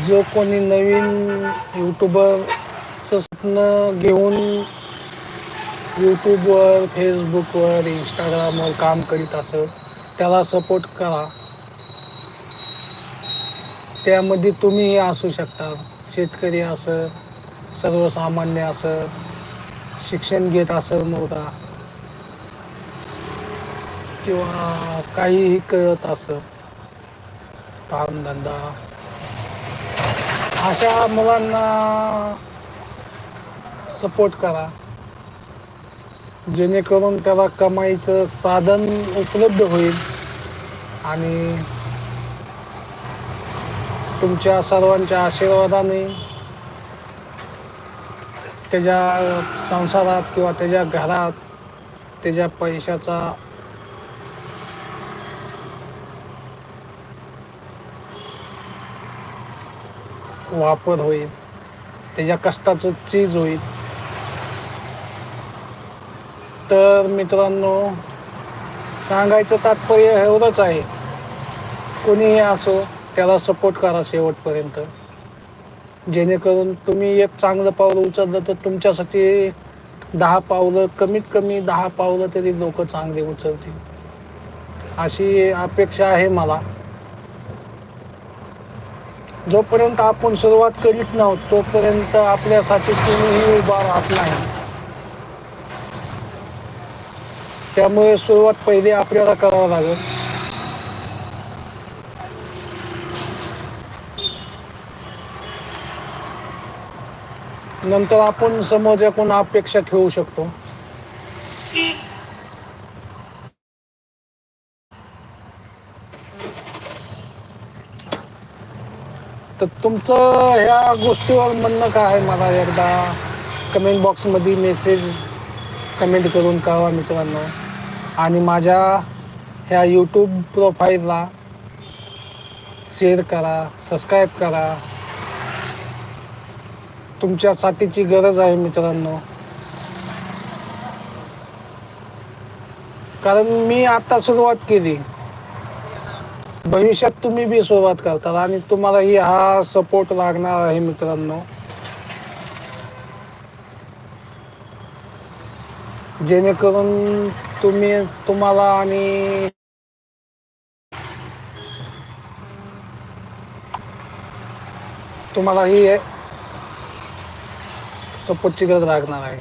जो कोणी नवीन यूट्यूबरचं स्वप्न घेऊन यूट्यूबवर, फेसबुकवर, इंस्टाग्रामवर काम करीत असेल त्याला सपोर्ट करा. त्यामध्ये तुम्हीही असू शकता. शेतकरी असं, सर्वसामान्य असं, शिक्षण घेत असेल मुलगा किंवा काहीही करत असं कामधंदा, अशा मुलांना सपोर्ट करा, जेणेकरून त्याला कमाईचं साधन उपलब्ध होईल आणि तुमच्या सर्वांच्या आशीर्वादाने त्याच्या संसारात किंवा त्याच्या घरात त्याच्या पैशाचा वापर होईल, त्याच्या कष्टाचं चीज होईल. तर मित्रांनो, सांगायचं तात्पर्य एवढंच आहे, कोणीही असो त्याला सपोर्ट करा शेवटपर्यंत, जेणेकरून तुम्ही एक चांगलं पाऊल उचललं तर तुमच्यासाठी 10 पावलं, कमीत कमी 10 पावलं तरी लोक चांगले उचलतील, अशी अपेक्षा आहे मला. जोपर्यंत आपण सुरुवात करीत नव्हतो तोपर्यंत आपल्यासाठी कोणीही उभा राहत नाही. त्यामुळे सुरुवात पहिली आपल्याला करावं लागेल. नंतर आपण समाजाकडून अपेक्षा ठेवू शकतो. तर तुमचं ह्या गोष्टीवर म्हणणं काय आहे मला एकदा कमेंट बॉक्समध्ये कमेंट करून कळवा मित्रांनो. आणि माझ्या ह्या यूट्यूब प्रोफाईलला शेअर करा, सबस्क्राईब करा. तुमच्यासाठीची गरज आहे मित्रांनो, कारण मी आता सुरुवात केली, भविष्यात तुम्ही बी सुरुवात करता आणि तुम्हालाही हा सपोर्ट लागणार आहे मित्रांनो, जेणेकरून तुम्हाला आणि तुम्हालाही सपोर्टची गरज लागणार आहे.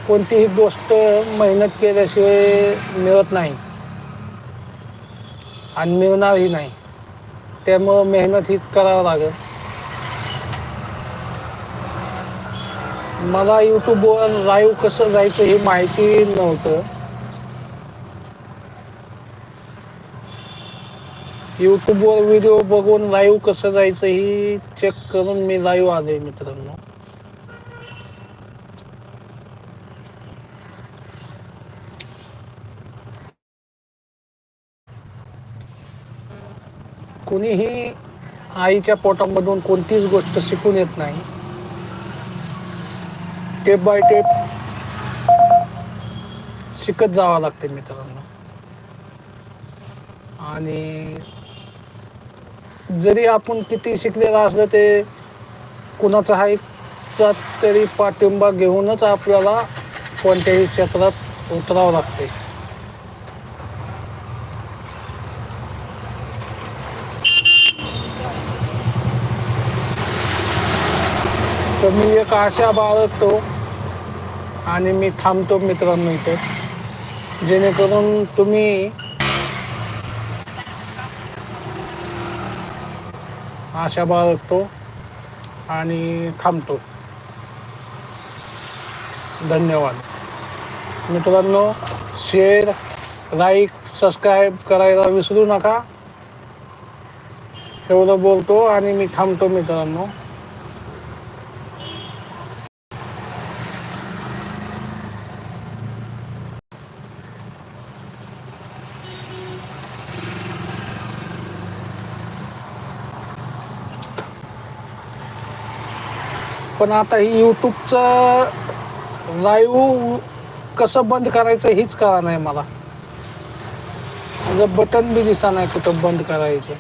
कोणतीही गोष्ट मेहनत केल्याशिवाय मिळत नाही आणि मिळणारही नाही. त्यामुळं मेहनत ही करावं लागेल. मला यूट्यूबवर लाईव्ह कसं जायचं हे माहिती नव्हतं. यूट्यूबवर व्हिडिओ बघून लाईव्ह कसं जायचं ही चेक करून मी लाईव्ह आलोय मित्रांनो. कोणीही आईच्या पोटामधून कोणतीच गोष्ट शिकून येत नाही. टेप बाय टेप शिकत जावं लागते मित्रांनो. आणि जरी आपण किती शिकलेलं असलं ते कुणाचा तरी पाठिंबा घेऊनच आपल्याला कोणत्याही क्षेत्रात उतरावं लागते. तर मी एक आशा बाळगतो आणि मी थांबतो मित्रांनो इथेच, जेणेकरून तुम्ही आशा बाळगतो आणि थांबतो. धन्यवाद मित्रांनो. शेअर, लाईक, सबस्क्राईब करायला विसरू नका. एवढं बोलतो आणि मी थांबतो मित्रांनो. पण आता ही यूट्यूबचं लाईव्ह कसं बंद करायचं हीच कळा नाही मला. बटन बी दिसा नाही कुठं बंद करायचं.